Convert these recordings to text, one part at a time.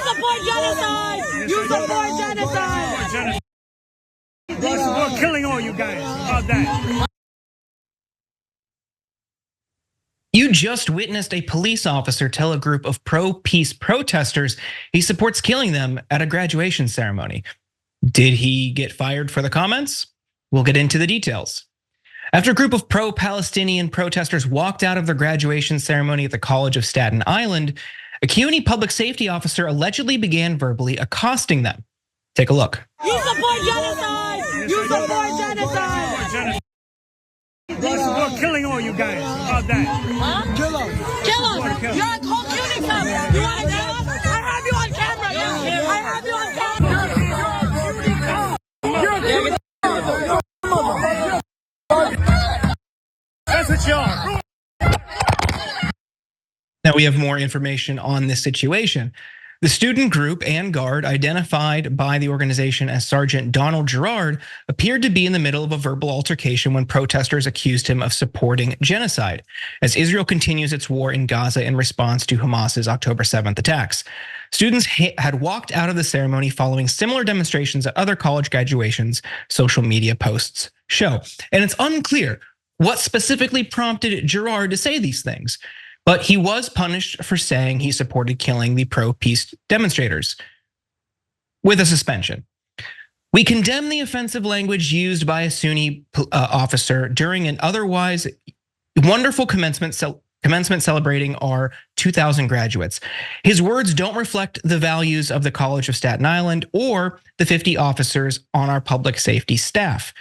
support genocide! You support genocide! We're killing all you guys. How about that? You just witnessed a police officer tell a group of pro-peace protesters he supports killing them at a graduation ceremony. Did he get fired for the comments? We'll get into the details. After a group of pro-Palestinian protesters walked out of their graduation ceremony at the College of Staten Island, a CUNY public safety officer allegedly began verbally accosting them. Take a look. You support genocide! You support genocide! We're killing all you guys. How about that? Huh? Kill them. You're a cold shooting them. You want to kill them? I have you on camera. I have you on camera. That's what you are. Now we have more information on this situation. The student group and guard, identified by the organization as Sergeant Donald Girard, appeared to be in the middle of a verbal altercation when protesters accused him of supporting genocide, as Israel continues its war in Gaza in response to Hamas's October 7th attacks. Students had walked out of the ceremony following similar demonstrations at other college graduations, social media posts show. And it's unclear what specifically prompted Girard to say these things, but he was punished for saying he supported killing the pro-peace demonstrators with a suspension. We condemn the offensive language used by a Sunni officer during an otherwise wonderful commencement celebrating our 2,000 graduates. His words don't reflect the values of the College of Staten Island or the 50 officers on our public safety staff.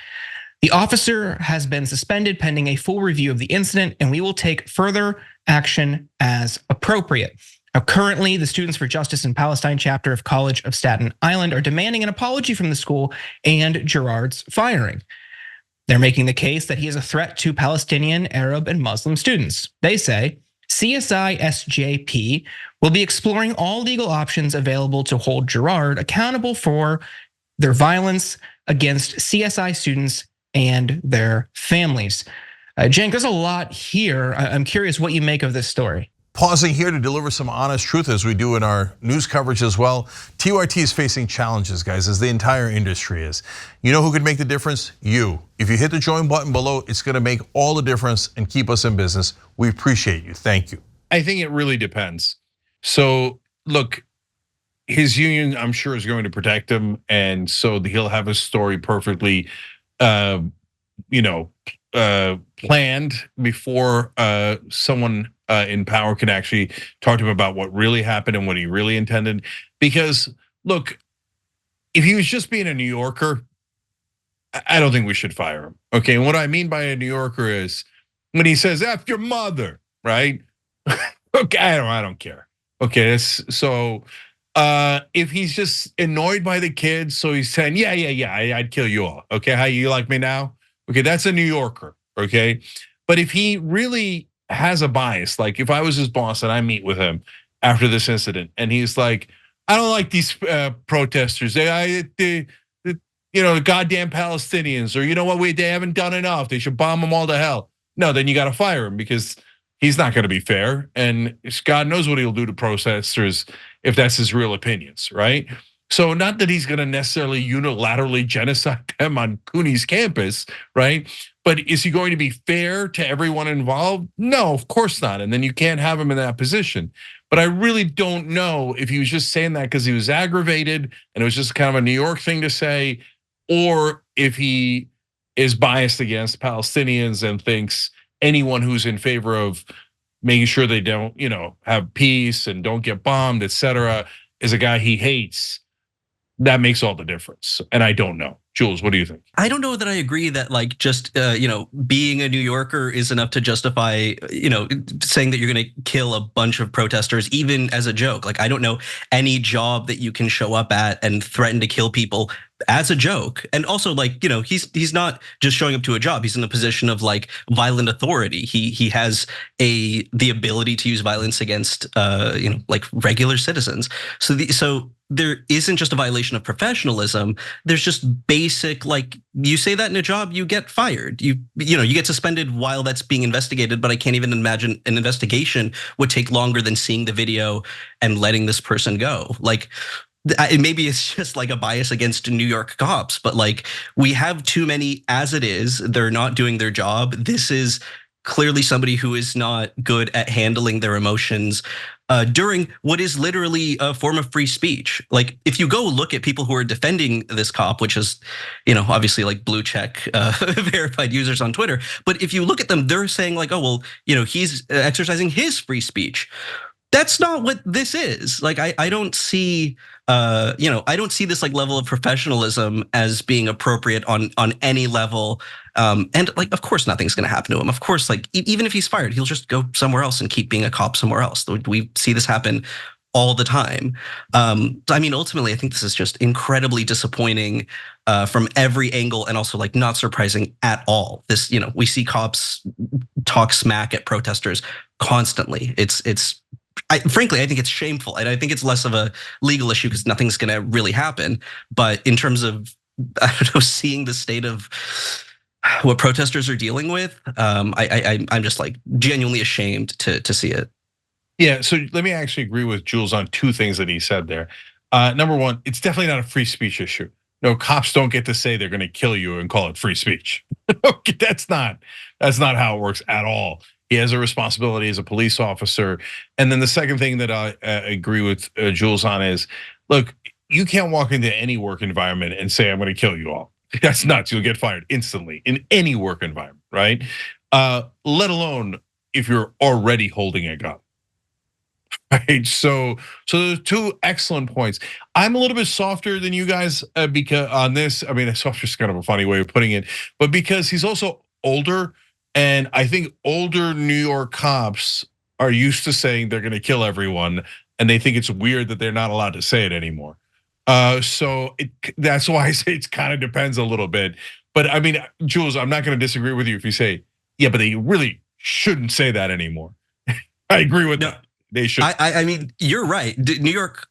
The officer has been suspended pending a full review of the incident, and we will take further action as appropriate. Now, currently, the Students for Justice in Palestine chapter of College of Staten Island are demanding an apology from the school and Girard's firing. They're making the case that he is a threat to Palestinian, Arab, and Muslim students. They say CSI SJP will be exploring all legal options available to hold Girard accountable for their violence against CSI students and their families. Cenk, there's a lot here. I'm curious what you make of this story. Pausing here to deliver some honest truth as we do in our news coverage as well. TYT is facing challenges, guys, as the entire industry is. You know who could make the difference? You. If you hit the join button below, it's gonna make all the difference and keep us in business. We appreciate you, thank you. I think it really depends. So look, his union, I'm sure, is going to protect him. And so he'll have a story perfectly, planned before someone in power can actually talk to him about what really happened and what he really intended. Because look, if he was just being a New Yorker, I don't think we should fire him. Okay, and what I mean by a New Yorker is when he says "F your mother," right? Okay, I don't care. Okay, so if he's just annoyed by the kids, so he's saying, yeah, I'd kill you all. Okay, how you like me now? Okay, that's a New Yorker, okay? But if he really has a bias, like if I was his boss and I meet with him after this incident and he's like, I don't like these protesters, the goddamn Palestinians, or you know what, they haven't done enough, they should bomb them all to hell. No, then you gotta fire him because he's not gonna be fair, and God knows what he'll do to protesters if that's his real opinions, right? So not that he's gonna necessarily unilaterally genocide them on CUNY's campus, right? But is he going to be fair to everyone involved? No, of course not. And then you can't have him in that position. But I really don't know if he was just saying that because he was aggravated and it was just kind of a New York thing to say, or if he is biased against Palestinians and thinks anyone who's in favor of making sure they don't, have peace and don't get bombed, etc., is a guy he hates. That makes all the difference. And I don't know. Jules, what do you think? I don't know that I agree that like just being a New Yorker is enough to justify saying that you're going to kill a bunch of protesters even as a joke. Like I don't know any job that you can show up at and threaten to kill people as a joke. And also like he's not just showing up to a job. He's in a position of like violent authority. He has the ability to use violence against like regular citizens. So there isn't just a violation of professionalism. There's just basic, like, you say that in a job, you get fired. You get suspended while that's being investigated. But I can't even imagine an investigation would take longer than seeing the video and letting this person go. Like, maybe it's just like a bias against New York cops, but like, we have too many as it is. They're not doing their job. This is clearly somebody who is not good at handling their emotions during what is literally a form of free speech. Like, if you go look at people who are defending this cop, which is, obviously like blue check verified users on Twitter, but if you look at them, they're saying like, oh, well, he's exercising his free speech. That's not what this is. Like, I don't see, I don't see this like level of professionalism as being appropriate on any level. And like, of course, nothing's going to happen to him. Of course, like, even if he's fired, he'll just go somewhere else and keep being a cop somewhere else. We see this happen all the time. I mean, ultimately, I think this is just incredibly disappointing from every angle, and also like not surprising at all. This, we see cops talk smack at protesters constantly. Frankly, I think it's shameful, and I think it's less of a legal issue because nothing's going to really happen. But in terms of, I don't know, seeing the state of what protesters are dealing with, I'm just like genuinely ashamed to see it. Yeah, so let me actually agree with Jules on two things that he said there. Number one, it's definitely not a free speech issue. No, cops don't get to say they're going to kill you and call it free speech. Okay, that's not how it works at all. He has a responsibility as a police officer. And then the second thing that I agree with Jules on is, look, you can't walk into any work environment and say, I'm going to kill you all. That's nuts. You'll get fired instantly in any work environment, right? Let alone if you're already holding a gun. Right, so there's two excellent points. I'm a little bit softer than you guys because on this, I mean, softer is kind of a funny way of putting it, but because he's also older. And I think older New York cops are used to saying they're going to kill everyone, and they think it's weird that they're not allowed to say it anymore. So that's why I say it kind of depends a little bit. But I mean, Jules, I'm not going to disagree with you if you say, yeah, but they really shouldn't say that anymore. I agree with that. They should. I mean, you're right.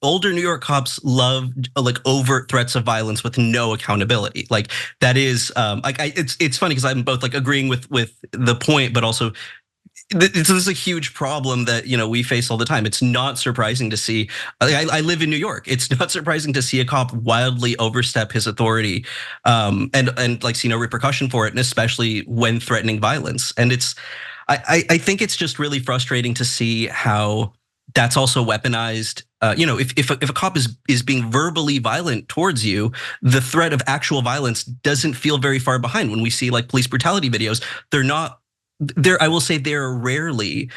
Older New York cops love like overt threats of violence with no accountability. Like that is, it's funny because I'm both like agreeing with the point, but also this is a huge problem that we face all the time. It's not surprising to see. I live in New York. It's not surprising to see a cop wildly overstep his authority, and like see no repercussion for it, and especially when threatening violence. And I think it's just really frustrating to see how that's also weaponized. If a cop is being verbally violent towards you, the threat of actual violence doesn't feel very far behind. When we see like police brutality videos, I will say they're rarely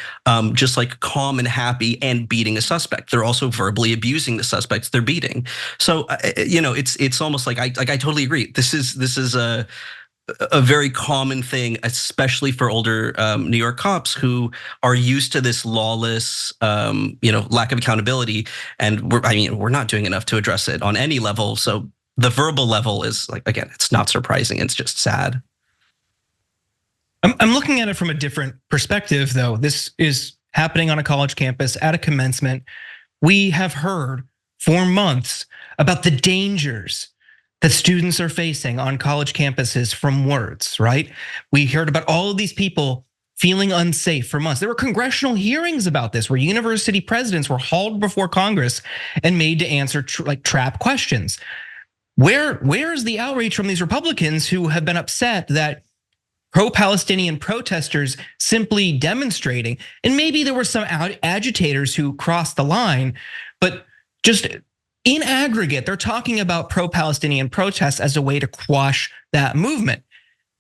just like calm and happy and beating a suspect. They're also verbally abusing the suspects they're beating. So it's almost like I totally agree. This is a very common thing, especially for older New York cops who are used to this lawless, lack of accountability, and we're not doing enough to address it on any level. So the verbal level is like, again, it's not surprising. It's just sad. I'm looking at it from a different perspective, though. This is happening on a college campus at a commencement. We have heard for months about the dangers that students are facing on college campuses from words, right? We heard about all of these people feeling unsafe for months. There were congressional hearings about this where university presidents were hauled before Congress and made to answer like trap questions. Where is the outrage from these Republicans who have been upset that pro-Palestinian protesters simply demonstrating, and maybe there were some agitators who crossed the line, but just in aggregate, they're talking about pro-Palestinian protests as a way to quash that movement.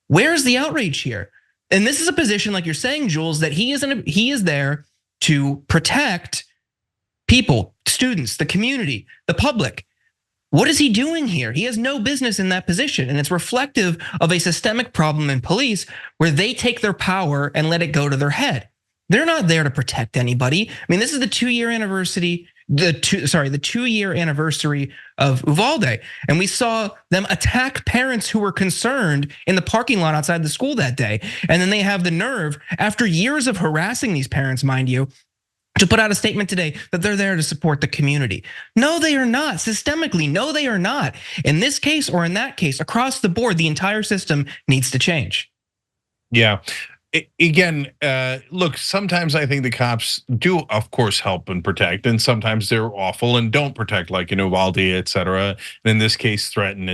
Where's the outrage here? And this is a position, like you're saying, Jules, that he is there to protect people, students, the community, the public. What is he doing here? He has no business in that position, and it's reflective of a systemic problem in police where they take their power and let it go to their head. They're not there to protect anybody. I mean, this is the 2-year anniversary. The 2-year anniversary of Uvalde, and we saw them attack parents who were concerned in the parking lot outside the school that day. And then they have the nerve, after years of harassing these parents, mind you, to put out a statement today that they're there to support the community. No, they are not. Systemically, no, they are not. In this case or in that case, across the board, the entire system needs to change. Yeah. Again, look, sometimes I think the cops do, of course, help and protect, and sometimes they're awful and don't protect, like in Uvalde, et cetera. And in this case, threaten.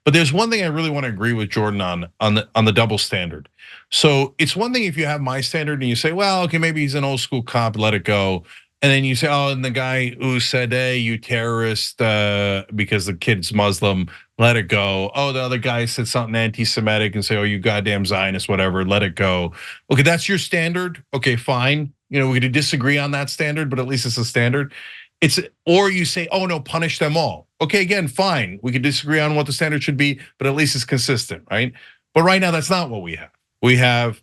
But there's one thing I really want to agree with Jordan on the double standard. So it's one thing if you have my standard and you say, well, okay, maybe he's an old school cop, let it go. And then you say, oh, and the guy who said, hey, you terrorist, because the kid's Muslim, let it go. Oh, the other guy said something anti-Semitic and say, oh, you goddamn Zionist, whatever, let it go. Okay, that's your standard. Okay, fine. We could disagree on that standard, but at least it's a standard. Or you say, oh no, punish them all. Okay, again, fine. We could disagree on what the standard should be, but at least it's consistent, right? But right now, that's not what we have. We have,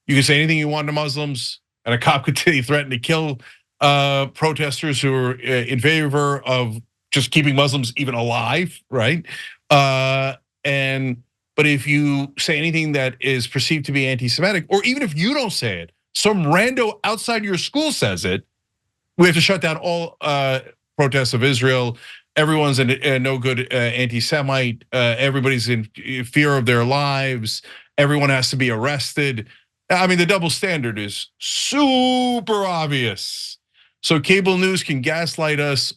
you can say anything you want to Muslims, and a cop could threaten to kill protesters who are in favor of just keeping Muslims even alive, right? But if you say anything that is perceived to be anti-Semitic, or even if you don't say it, some rando outside your school says it, we have to shut down all protests of Israel. Everyone's a no good anti-Semite. Everybody's in fear of their lives. Everyone has to be arrested. I mean, the double standard is super obvious. So cable news can gaslight us,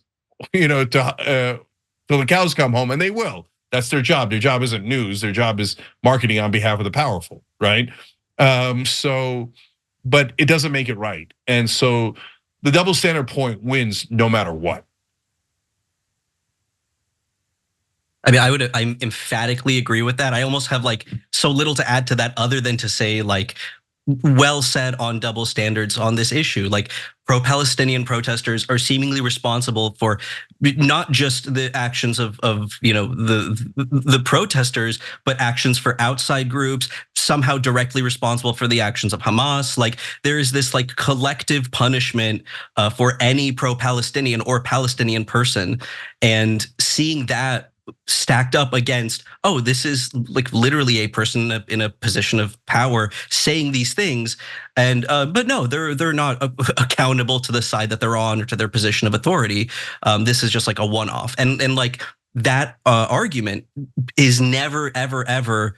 till the cows come home, and they will. That's their job. Their job isn't news. Their job is marketing on behalf of the powerful, right? But it doesn't make it right. And so the double standard point wins no matter what. I mean, I emphatically agree with that. I almost have like so little to add to that other than to say like, well said on double standards on this issue. Like pro-Palestinian protesters are seemingly responsible for not just the actions of the protesters, but actions for outside groups, somehow directly responsible for the actions of Hamas. Like there is this like collective punishment for any pro-Palestinian or Palestinian person, and seeing that stacked up against, oh, this is like literally a person in a position of power saying these things, and but no, they're not accountable to the side that they're on or to their position of authority. This is just like a one-off, and like that argument is never ever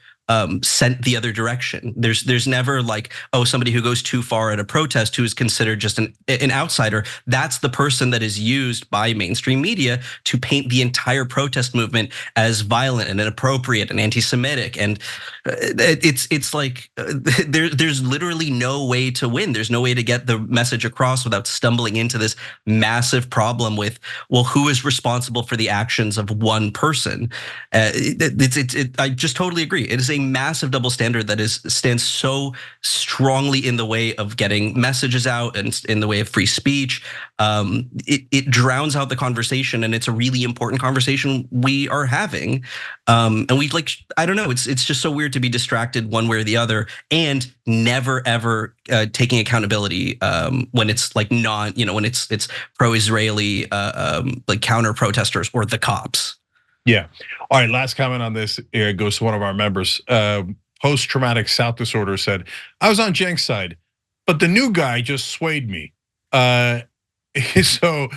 sent the other direction. There's never like, oh, somebody who goes too far at a protest who is considered just an outsider. That's the person that is used by mainstream media to paint the entire protest movement as violent and inappropriate and anti-Semitic. And it's like there's literally no way to win. There's no way to get the message across without stumbling into this massive problem with, well, who is responsible for the actions of one person? I just totally agree. It is a massive double standard that stands so strongly in the way of getting messages out and in the way of free speech. It drowns out the conversation, and it's a really important conversation we are having. And we like, I don't know, it's just so weird to be distracted one way or the other, and never ever taking accountability when it's like when it's pro-Israeli like counter protesters or the cops. Yeah. All right, last comment on this goes to one of our members. Post-traumatic South disorder said, I was on Cenk's side, but the new guy just swayed me. So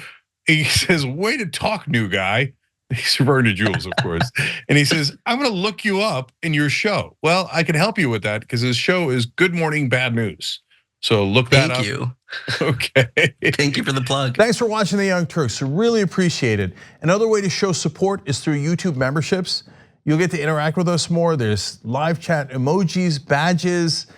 he says, way to talk, new guy. He's referring to Jules, of course. And he says, I'm gonna look you up in your show. Well, I can help you with that because his show is Good Morning Bad News. So look that up. Thank you. Okay. Thank you for the plug. Thanks for watching The Young Turks. Really appreciate it. Another way to show support is through YouTube memberships. You'll get to interact with us more. There's live chat emojis, badges.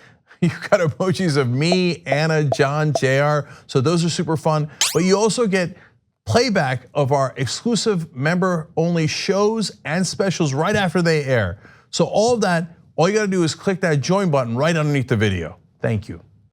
You've got emojis of me, Anna, John, JR. So those are super fun. But you also get playback of our exclusive member-only shows and specials right after they air. So all of that, all you gotta do is click that join button right underneath the video. Thank you.